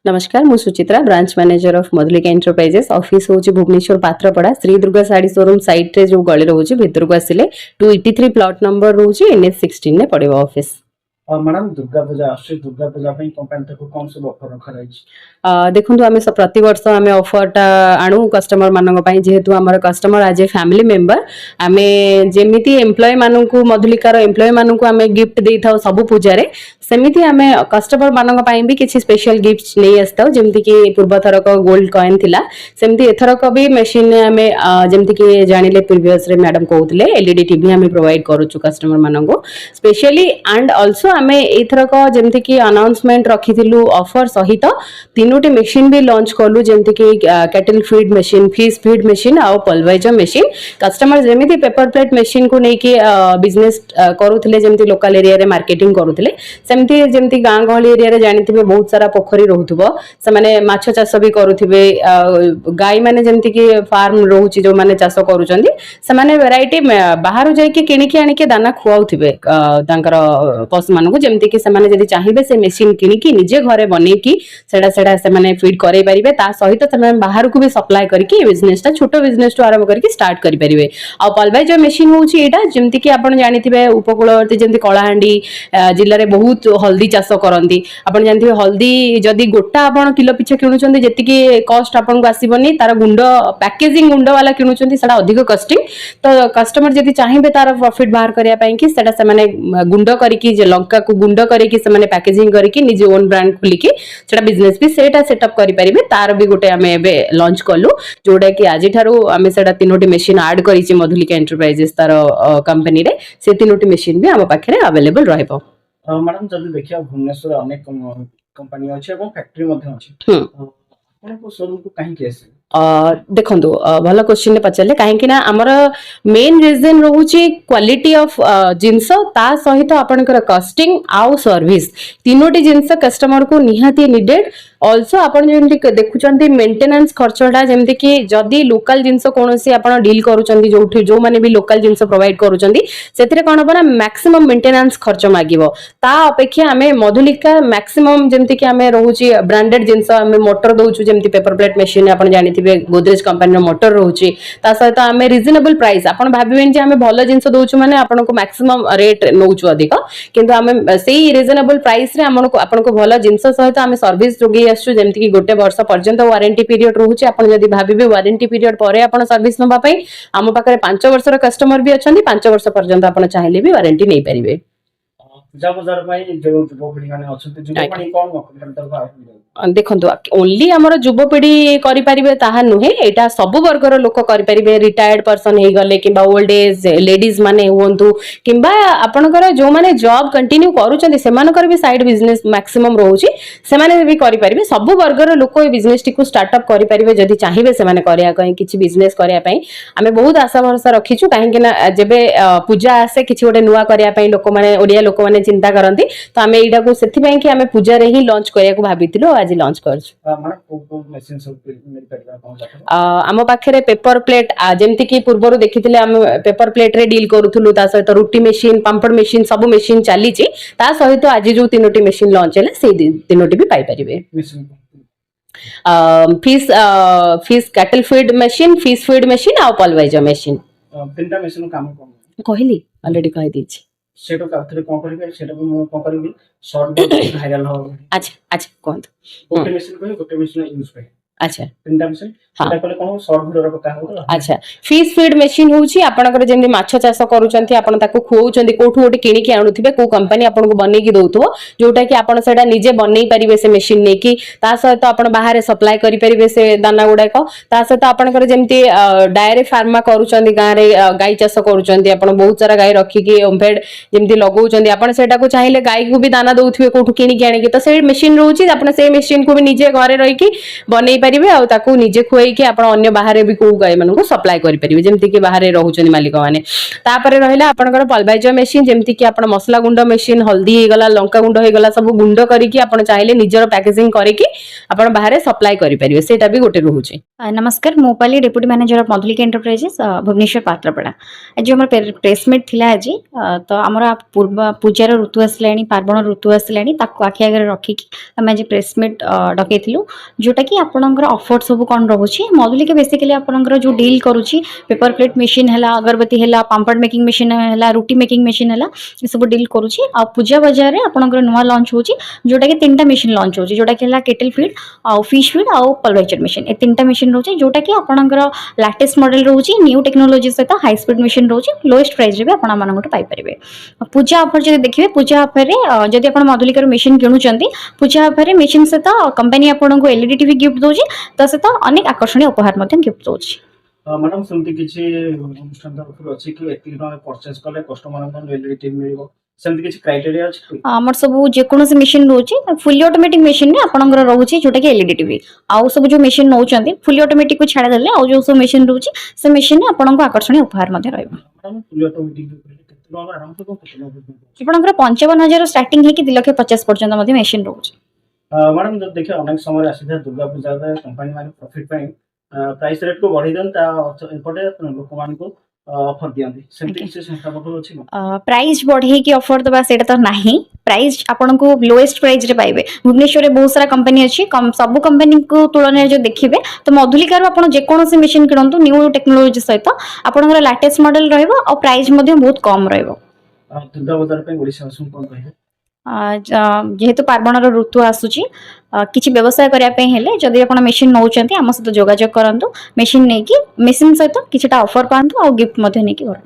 नमस्कार मु Suchitra branch manager of Madhulika enterprises office होची भुवनेश्वर पात्रपड़ा श्री दुर्गा साड़ी शोरूम साइट रे जो गली रहउची भितर को आसिले 283 प्लॉट नंबर रहउची NH 16 ने पड़ेबो ऑफिस। मैडम दुर्गा पूजा आश्री दुर्गा पूजा पे कंपनी तक कौन सब ऑफर रखा रही देखु आम प्रति वर्ष आम ऑफरटा आणु कस्टमर मानक पई जेहेतु हमर कस्टमर आज ए फैमिली मेंबर आम जेमिति एम्प्लॉय मानक मधुलिकार एम्प्लॉय मानक आम गिफ्ट दे थाउ सब पूजा रे सेमिति आम कस्टमर मानक पई भी किछि स्पेशल गिफ्ट्स नै आस्ताउ जेमिति कि पूर्व थरक गोल्ड कॉइन थिला सेमिति एथरक भी मशीन आम जेमिति कि जानिले प्रीवियस रे मैडम कहउतले एलईडी टीवी आम प्रोवाइड करूछु कस्टमर मानक स्पेशली एंड आल्सो आम एथरक जेमिति कि अनाउंसमेंट रखिथिलु ऑफर सहित तीनोटी मशीन भी लॉन्च कलु जेमति कि cattle feed machine fish feed machine आ पल्वराइजर मशीन कस्टमर जेमिति पेपर प्लेट मशीन को नेकी बिजनेस करूथिले जेमति लोकल एरिया रे मार्केटिंग करूथिले सेमति जेमति गां गहली एरिया रे जानिथिबे बहुत सारा पोखरी रहउथबो से माने माछ चाष भी करूथिबे गाय माने जेमति कि फार्म रहउची जो माने चाष करूचंदी से माने वैरायटी बाहर जाय कि किनि कि आनि के दाना खुआउथिबे तांकर पशु मान को जेमति कि से माने जदी चाहिबे से मशीन किनि कि निजे घरे बनै कि सेडा सेडा से माने फीड करे परिबे ता सहित से बाहर को भी सप्लाई करके बिजनेस ता छोटो बिजनेस तो आरंभ करके स्टार्ट करि परिबे आ पल्वराइजर मशीन होउची एटा जेमति कि आपण जानिथिबे उपकूलवर्ती जेमति कलाहांडी जिल्ला रे बहुत हल्दी चाष करंती आपण जानिथिबे हल्दी जदी गोटा आपण किलो पिछे किनुचंदी जेति कि कॉस्ट आपण को आसीबनी तार गुंड पैकेजिंग गुंड वाला किनुचंदी सेडा अधिक कॉस्टिंग तो कस्टमर जदी चाहिबे तार प्रॉफिट बाहर करिया पई कि सेडा से माने गुंड करके जे लंका को गुंड करके से माने पैकेजिंग करके निजे ओन ब्रांड खुली के सेडा बिजनेस भी सेटा सेटअप करि परिबे तार भी गोटे आमे एबे लॉन्च कलु जोडा कि आजि थारु आमे सेडा तीनोटी मशीन ऐड करिछि मधुलिका एंटरप्राइजेस तार कंपनी रे से तीनोटी मशीन भी हम पाखरे अवेलेबल रहइबो। मैडम जल्दी देखिए भुवनेश्वर अनेक कंपनी अछि एवं फैक्ट्री मध्ये अछि आपण को शोरूम को काहे केसे देखो भल क्वेश्चन पचारे कहीं आमर मेन रीजन रोचे क्वालिटी ऑफ जिनस ता सहित आपनकर कस्टिंग आउ सर्विस तीनोटी जिनस कस्टमर को निहाती नीडेड ऑल्सो आपन जेमति देखुचंती मेंटेनेंस खर्चटा जेमति कि जदी लोकल जिनस कोनोसी आपन डील करूचंती जोठी जो माने भी लोकल जिनस प्रोवाइड करूचंती सेतिरे कोन बना मैक्सिमम मेंटेनेंस खर्च मागिवो ता अपेक्षा हमें मधुलिका मैक्सिमम जेमति कि हमें रहउची ब्रांडेड जिनस हमें मोटर दोउछु जेमति पेपर प्लेट मशीन आपन जानिथिबे गोदरेज कंपनी मोटर रहउची ता सहित हमें रिजनेबल प्राइस आपन भाबिबेन जे हमें भलो जिनस दोउछु माने आपन को मैक्सिमम रेट नउछु अधिक किंतु हमें सेही रिजनेबल प्राइस रे आपन को भलो जिनस सहित हमें सर्विस जोगी आसु जेमति कि गोटे वर्ष पर्यंत वारंटी पीरियड रहउची आपन जदी भाबिबे वारंटी पीरियड परे आपन सर्विस नबा पई हम पाखरे 5 वर्षर कस्टमर भी अछंती 5 वर्ष पर्यंत आपन चाहिले भी वारंटी नै परिबे। पूजा बाजार पई जो युवपीढ़ी माने अछंती युवपीढ़ी कोन कंपनी देखो ओनली आमर युवपीढ़ी करि परिबे ताहा नुहे एटा सब वर्गर लोक करि परिबे रिटायर्ड पर्सन हे गले किबा ओल्ड एज लेडीज माने होंतु किबा आपनकर जो माने जॉब कंटिन्यू करूचंदी सेमानकर भी साइड बिजनेस मैक्सिमम रहउची सेमाने भी करि परिबे सब वर्गर लोक ए बिजनेस टी को स्टार्टअप करि परिबे जदी चाहिबे सेमाने करिया कहीं किछि बिजनेस करिया पई हमें बहुत आशा भरोसा रखिछु काहे कि ना जेबे पूजा आसे किछि गोटे नुवा करिया पई लोक माने ओडिया लोक माने चिंता करंती तो हमें एटा को सेथि पई कि हमें पूजा रे ही लॉन्च करिया को भाबितिलो आज लॉन्च करछु मशीन सब मिल परिबा आम पाखे पेपर प्लेट जेमति कि पूर्वर देखिथिले हम पेपर प्लेट रे डील करूथुलु ता सहित रुटी मशीन पांपड़ मशीन सब मशीन चली छि ता सहित आज जो तीनोटी मशीन लॉन्च हेले से तीनोटी भी पाई परिबे fish cattle feed machine fish feed machine आ पल्वराइजर मशीन तीनटा मशीन काम कहली ऑलरेडी कहि दिछि सेटो काथरे कोन करिबे सेटो मो कोन करिबे शॉर्ट वीडियो वायरल हो अच्छा अच्छा कोन गोटे मशीन यूज पे अच्छा तीनटा मशीन सेटा कोले कोन शॉर्ट वीडियो रो का हो अच्छा फिश फीड मशीन होची आपनकर जेमि माछ चाष करूचंती आपन ताको खुआउचंती कोठु ओटे किनि के आनुथिबे को कंपनी आपन को बनै की दउथबो जोटा कि आपन सेडा निजे बनै परिबे से मशीन नै की ता सहित आपन बाहर सप्लाई करि परिबे से दाना गुडा को ता सहित आपनकर जेमति डायरी फार्मा करूचंती गां रे गाय चाष करूचंती आपन बहुत सारा गाय रखी की ओमफेड जेमति लगाउचंती आपन सेटा को चाहिले गाय को भी दाना दउथिबे कोठु किनि के आनि की तो से मशीन रहउची आपन से मशीन को भी निजे घरे रही की बनै ପାରିବେ ଆଉ ତାକୁ ନିଜେ ଖୁଆଇକି ଆପଣ ଅନ୍ୟ ବାହାରେ ବି କୋଉ ଗାଈ ମାନଙ୍କୁ ସପ୍ଲାଏ କରିପାରିବେ ଯେମିତି କି ବାହାରେ ରହୁଛନ୍ତି ମାଲିକ ମାନେ। ତାପରେ ରହିଲା ଆପଣଙ୍କର ପଲଭାଇଜର ମେସିନ, ଯେମିତି କି ଆପଣ ମସଲା ଗୁଣ୍ଡ ମେସିନ, ହଳଦୀ ହେଇଗଲା, ଲଙ୍କା ଗୁଣ୍ଡ ହେଇଗଲା, ସବୁ ଗୁଣ୍ଡ କରିକି ଆପଣ ଚାହିଁଲେ ନିଜର ପ୍ୟାକେଜିଂ କରିକି ଆପଣ ବାହାରେ ସପ୍ଲାଏ କରିପାରିବେ, ସେଇଟା ବି ଗୋଟେ ରହୁଛି। नमस्कार Mopali deputy manager of Madhulika enterprises Bhubaneswar Patrapada. आज आम प्रेसमिट थिला आज तो आमर पूर्व पूजार ऋतु आसला पार्वण ऋतु आसला आखि आगे रखिकी आम आज प्रेसमिट डकईलु जोटा कि आपणकर ऑफर सब कौन रोचे। मधुलिका बेसिकली आपणकर जो डील करुच्ची पेपर प्लेट मशीन है, अगरबत्ती है, पाम्पड़ मेकिंग मशीन है, रुटी मेकिंग मशीन है, ये सब डील करुच्ची। आ पूजा बाजार में आपणकर नुआ लॉन्च होची जोटा कि 3टा मशीन लॉन्च होची जोटा कि केटल फीड आ फिश फीड आ पल्वेचर मशीन, ये 3टा मशीन रोचे जोटा कि आपणकर लेटेस्ट मॉडल रोची न्यू टेक्नोलॉजी सहित हाई स्पीड मशीन रोची लोएस्ट प्राइस रे भी आपण माननगोट पाई परिबे। पूजा ऑफर जदि देखिबे पूजा ऑफर रे जदि आपण मधुलिका मशीन किणुचंती पूजा ऑफर रे मशीन सहित कंपनी आपनको एलईडी टीवी गिफ्ट दोची त सहित अनेक आकर्षणीय उपहार मध्ये गिफ्ट दोची। मैडम सेमती किछि अनुष्ठान तरफ अछि कि एति टका परचेज कले कस्टमर को एलईडी टीवी मिलिबो, सेमती किछि क्राइटेरिया अछि? आमर सब जेकोसी मशीन रोचे फुली ऑटोमेटिक मशीन ने आपनकर रोचे जोटा कि एलईडी टीवी आउ सब जो मशीन नौचंती फुली ऑटोमेटिक को छाड़ देले आउ जो सब मशीन रोचे से मशीन ने आपनको आकर्षणीय उपहार मध्ये रहइबो। मैडम फुली ऑटोमेटिक केते टका आराम से आपनकर 55,000 स्टार्टिंग है कि 2,50,000 पर्यंत मध्ये मशीन रोचे। मैडम जब देखिए अनेक समय आसीथा दुर्गा पूजा रे कंपनी माने प्रॉफिट पाई प्राइस रेट को बढ़ी देन ता एपटे लोक मान को ऑफर दियंती सेमती किछि संख्या बखर अछि न प्राइस बढ़े कि ऑफर दबा सेटा तो नाही। प्राइस आपन को लोएस्ट प्राइस रे पाइबे। भुवनेश्वर रे बहुत सारा कंपनी अछि सब कंपनी को तुलना जो देखिबे तो मधुलिका रो आपन जे कोनोसी मशीन किनंतु न्यू टेक्नोलॉजी सहित आपनकर लेटेस्ट मॉडल रहइबो और प्राइस मध्ये बहुत कम रहइबो। दुर्गा बाजार पे ओडिसा असु कोन कहिबे? जेहेतु पार्वण ऋतु आसूची किसी व्यवसाय करने हेले जदि आप मशीन नौचंती आम सहित जोगाजोग करंतु मशीन नहीं कि मशीन सहित किछटा ऑफर पांतु और गिफ्ट नहीं कि घर